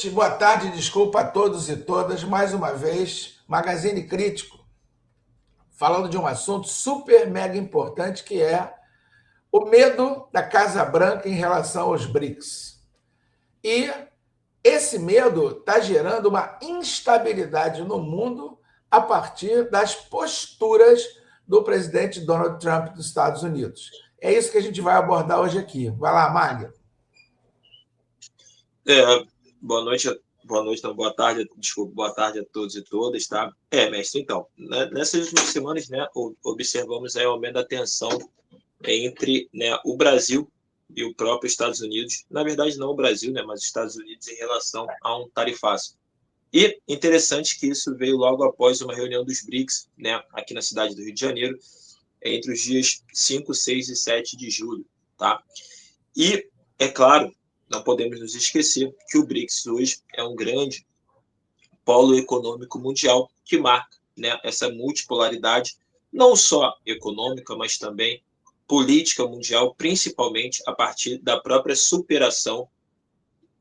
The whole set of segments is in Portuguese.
noite, boa tarde, desculpa a todos e todas. Mais uma vez, Magazine Crítico, falando de um assunto super mega importante que é o medo da Casa Branca em relação aos BRICS. E esse medo está gerando uma instabilidade no mundo a partir das posturas do presidente Donald Trump dos Estados Unidos. É isso que a gente vai abordar hoje aqui. Vai lá, Magno. Boa noite, não, boa tarde, desculpa, boa tarde a todos e todas, tá? Mestre, então, nessas últimas semanas, né, observamos aí o aumento da tensão entre, né, o Brasil e o próprio Estados Unidos, na verdade não o Brasil, né, mas os Estados Unidos em relação a um tarifaço. E interessante que isso veio logo após uma reunião dos BRICS, né, aqui na cidade do Rio de Janeiro, entre os dias 5, 6 e 7 de julho, tá? E, é claro, não podemos nos esquecer que o BRICS hoje é um grande polo econômico mundial que marca, né, essa multipolaridade, não só econômica, mas também política mundial, principalmente a partir da própria superação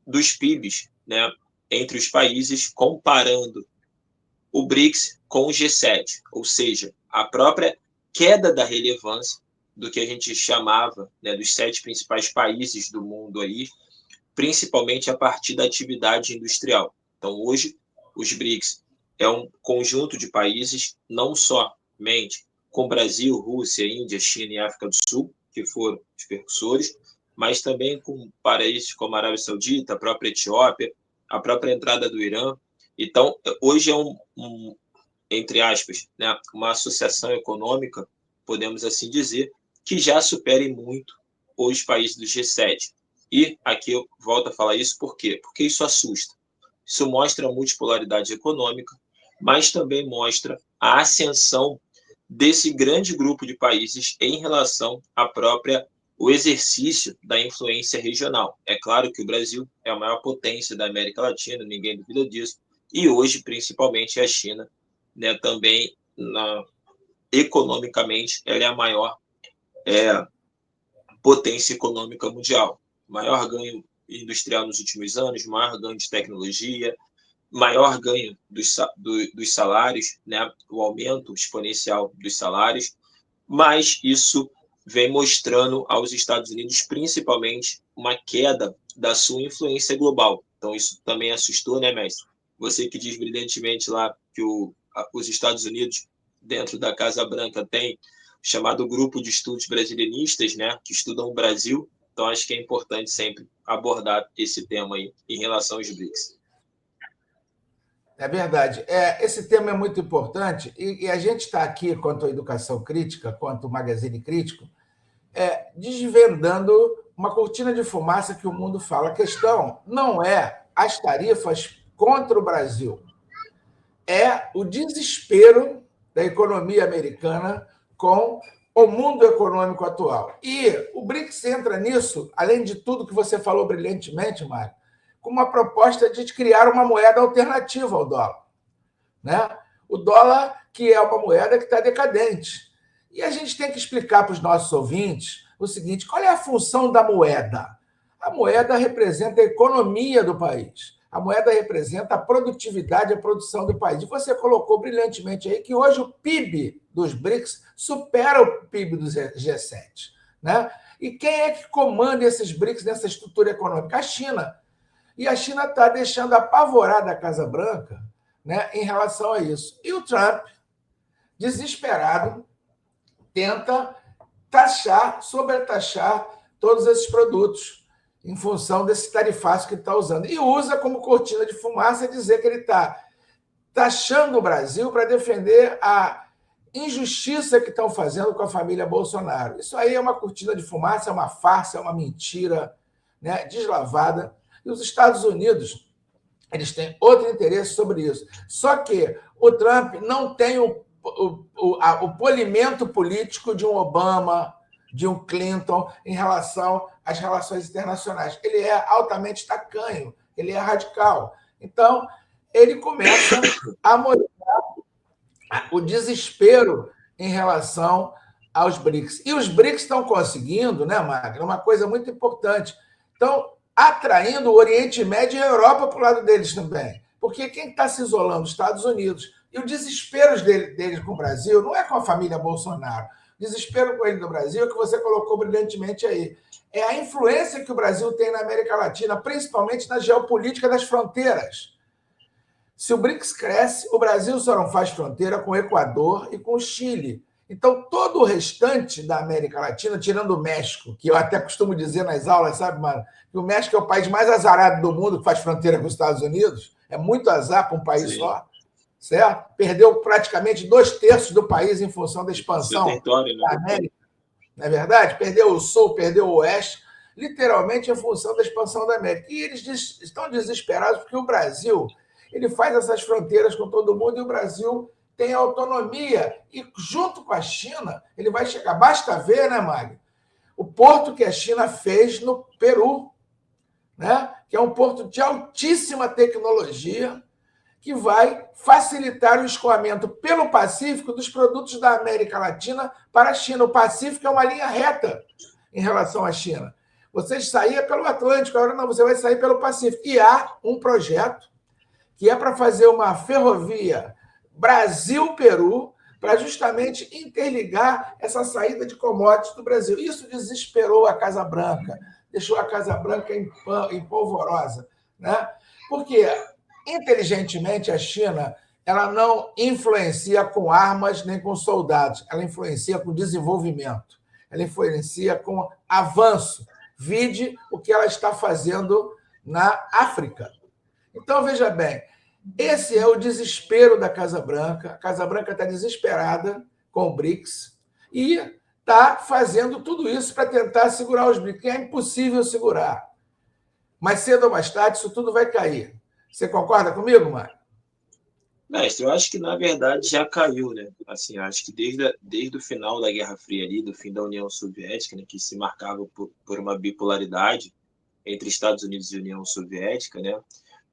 dos PIBs, né, entre os países, comparando o BRICS com o G7, ou seja, a própria queda da relevância do que a gente chamava, né, dos 7 principais países do mundo aí, principalmente a partir da atividade industrial. Então, hoje, os BRICS é um conjunto de países, não somente com Brasil, Rússia, Índia, China e África do Sul, que foram os precursores, mas também com países como a Arábia Saudita, a própria Etiópia, a própria entrada do Irã. Então, hoje é entre aspas, né, uma associação econômica, podemos assim dizer, que já supera em muito os países do G7. E aqui eu volto a falar isso por quê? Porque isso assusta. Isso mostra a multipolaridade econômica, mas também mostra a ascensão desse grande grupo de países em relação o exercício da influência regional. É claro que o Brasil é a maior potência da América Latina, ninguém duvida disso, e hoje, principalmente, a China, né, também, economicamente, ela é a maior potência econômica mundial. Maior ganho industrial nos últimos anos, maior ganho de tecnologia, maior ganho dos salários, né, o aumento exponencial dos salários, mas isso vem mostrando aos Estados Unidos, principalmente, uma queda da sua influência global. Então, isso também assustou, né, mestre? Você que diz brilhantemente lá que os Estados Unidos, dentro da Casa Branca, tem chamado Grupo de Estudos Brasilianistas, né, que estudam o Brasil. Então, acho que é importante sempre abordar esse tema aí em relação aos BRICS. É verdade. Esse tema é muito importante e a gente está aqui, quanto à educação crítica, quanto ao Magazine Crítico, desvendando uma cortina de fumaça que o mundo fala. A questão não é as tarifas contra o Brasil, é o desespero da economia americana com o mundo econômico atual. E o BRICS entra nisso, além de tudo que você falou brilhantemente, Mário, com uma proposta de criar uma moeda alternativa ao dólar, né? O dólar, que é uma moeda que está decadente. E a gente tem que explicar para os nossos ouvintes o seguinte: qual é a função da moeda? A moeda representa a economia do país. A moeda representa a produtividade, a produção do país. E você colocou brilhantemente aí que hoje o PIB dos BRICS supera o PIB do G7, né? E quem é que comanda esses BRICS nessa estrutura econômica? A China. E a China está deixando apavorada a Casa Branca, né, em relação a isso. E o Trump, desesperado, tenta sobretaxar todos esses produtos em função desse tarifaço que ele está usando. E usa como cortina de fumaça dizer que ele está taxando o Brasil para defender a injustiça que estão fazendo com a família Bolsonaro. Isso aí é uma cortina de fumaça, é uma farsa, é uma mentira, né, deslavada. E os Estados Unidos, eles têm outro interesse sobre isso. Só que o Trump não tem o polimento político de um Obama, de um Clinton, em relação às relações internacionais. Ele é altamente tacanho, ele é radical. Então, ele começa a mostrar o desespero em relação aos BRICS. E os BRICS estão conseguindo, né, Magno, uma coisa muito importante. Então, atraindo o Oriente Médio e a Europa para o lado deles também. Porque quem está se isolando? Os Estados Unidos. E o desespero deles com o Brasil não é com a família Bolsonaro. O desespero com ele do Brasil é que você colocou brilhantemente aí. É a influência que o Brasil tem na América Latina, principalmente na geopolítica das fronteiras. Se o BRICS cresce, o Brasil só não faz fronteira com o Equador e com o Chile. Então, todo o restante da América Latina, tirando o México, que eu até costumo dizer nas aulas, sabe, mano, que o México é o país mais azarado do mundo que faz fronteira com os Estados Unidos, é muito azar para um país Sim. só, certo? Perdeu praticamente 2/3 do país em função da expansão território, né? da América, não é verdade? Perdeu o Sul, perdeu o Oeste, literalmente em função da expansão da América. E eles estão desesperados porque o Brasil ele faz essas fronteiras com todo mundo e o Brasil tem autonomia. E junto com a China, ele vai chegar. Basta ver, né, Mário? O porto que a China fez no Peru, né? Que é um porto de altíssima tecnologia, que vai facilitar o escoamento pelo Pacífico dos produtos da América Latina para a China. O Pacífico é uma linha reta em relação à China. Você saía pelo Atlântico, agora não, você vai sair pelo Pacífico. E há um projeto que é para fazer uma ferrovia Brasil-Peru, para justamente interligar essa saída de commodities do Brasil. Isso desesperou a Casa Branca, deixou a Casa Branca em polvorosa, né? Porque, inteligentemente, a China ela não influencia com armas nem com soldados, ela influencia com desenvolvimento, ela influencia com avanço. Vide o que ela está fazendo na África. Então, veja bem, esse é o desespero da Casa Branca. A Casa Branca está desesperada com o BRICS e está fazendo tudo isso para tentar segurar os BRICS, que é impossível segurar. Mais cedo ou mais tarde, isso tudo vai cair. Você concorda comigo, Mário? Mestre, eu acho que, na verdade, já caiu, né? Assim, acho que desde o final da Guerra Fria ali, do fim da União Soviética, né, que se marcava por uma bipolaridade entre Estados Unidos e União Soviética, né?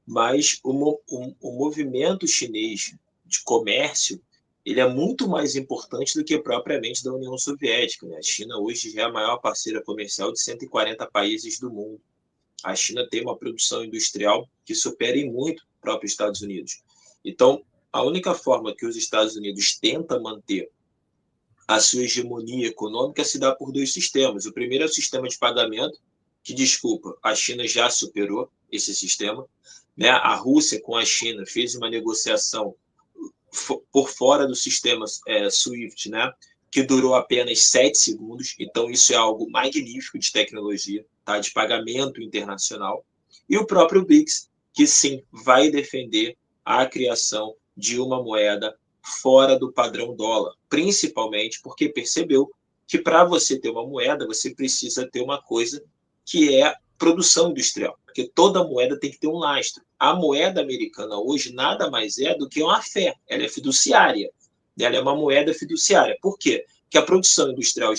Mas o movimento chinês de comércio ele é muito mais importante do que propriamente da União Soviética, né? A China hoje já é a maior parceira comercial de 140 países do mundo. A China tem uma produção industrial que supera em muito o próprio Estados Unidos. Então, a única forma que os Estados Unidos tentam manter a sua hegemonia econômica se dá por dois sistemas. O primeiro é o sistema de pagamento, que, desculpa, a China já superou esse sistema, né? A Rússia com a China fez uma negociação por fora do sistema SWIFT, né? Que durou apenas 7 segundos, então isso é algo magnífico de tecnologia, tá? De pagamento internacional. E o próprio BRICS, que sim, vai defender a criação de uma moeda fora do padrão dólar, principalmente porque percebeu que para você ter uma moeda, você precisa ter uma coisa que é produção industrial, porque toda moeda tem que ter um lastro. A moeda americana hoje nada mais é do que uma fé, ela é fiduciária, ela é uma moeda fiduciária. Por quê? Porque a produção industrial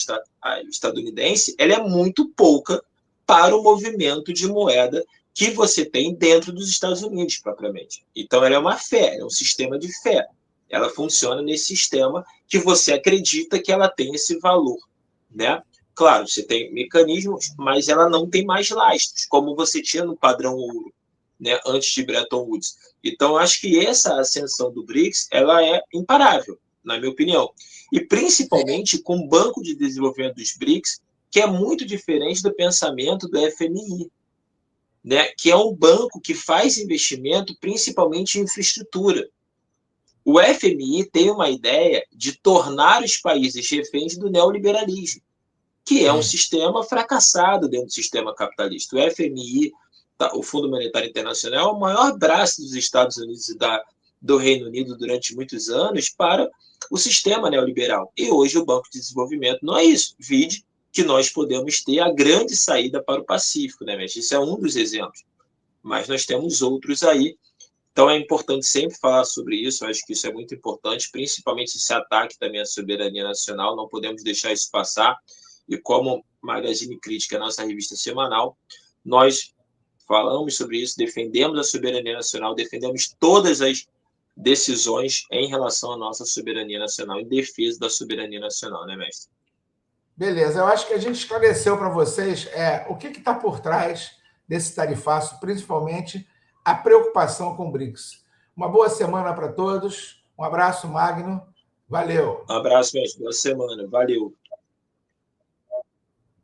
estadunidense ela é muito pouca para o movimento de moeda que você tem dentro dos Estados Unidos, propriamente. Então, ela é uma fé, é um sistema de fé. Ela funciona nesse sistema que você acredita que ela tem esse valor, né? Claro, você tem mecanismos, mas ela não tem mais lastros, como você tinha no padrão ouro, né, antes de Bretton Woods. Então, acho que essa ascensão do BRICS ela é imparável, na minha opinião. E principalmente com o Banco de Desenvolvimento dos BRICS, que é muito diferente do pensamento do FMI, né, que é um banco que faz investimento principalmente em infraestrutura. O FMI tem uma ideia de tornar os países reféns do neoliberalismo, que é um sistema fracassado dentro do sistema capitalista. O FMI, o Fundo Monetário Internacional, é o maior braço dos Estados Unidos e do Reino Unido durante muitos anos para o sistema neoliberal. E hoje o Banco de Desenvolvimento não é isso. Vide que nós podemos ter a grande saída para o Pacífico, né, mestre? Isso é um dos exemplos. Mas nós temos outros aí. Então é importante sempre falar sobre isso, eu acho que isso é muito importante, principalmente esse ataque também à soberania nacional, não podemos deixar isso passar. E como Magazine Crítica, nossa revista semanal, nós falamos sobre isso, defendemos a soberania nacional, defendemos todas as decisões em relação à nossa soberania nacional, em defesa da soberania nacional, né, mestre? Beleza, eu acho que a gente esclareceu para vocês o que está por trás desse tarifaço, principalmente a preocupação com o BRICS. Uma boa semana para todos. Um abraço, Magno. Valeu. Um abraço, mestre. Boa semana. Valeu.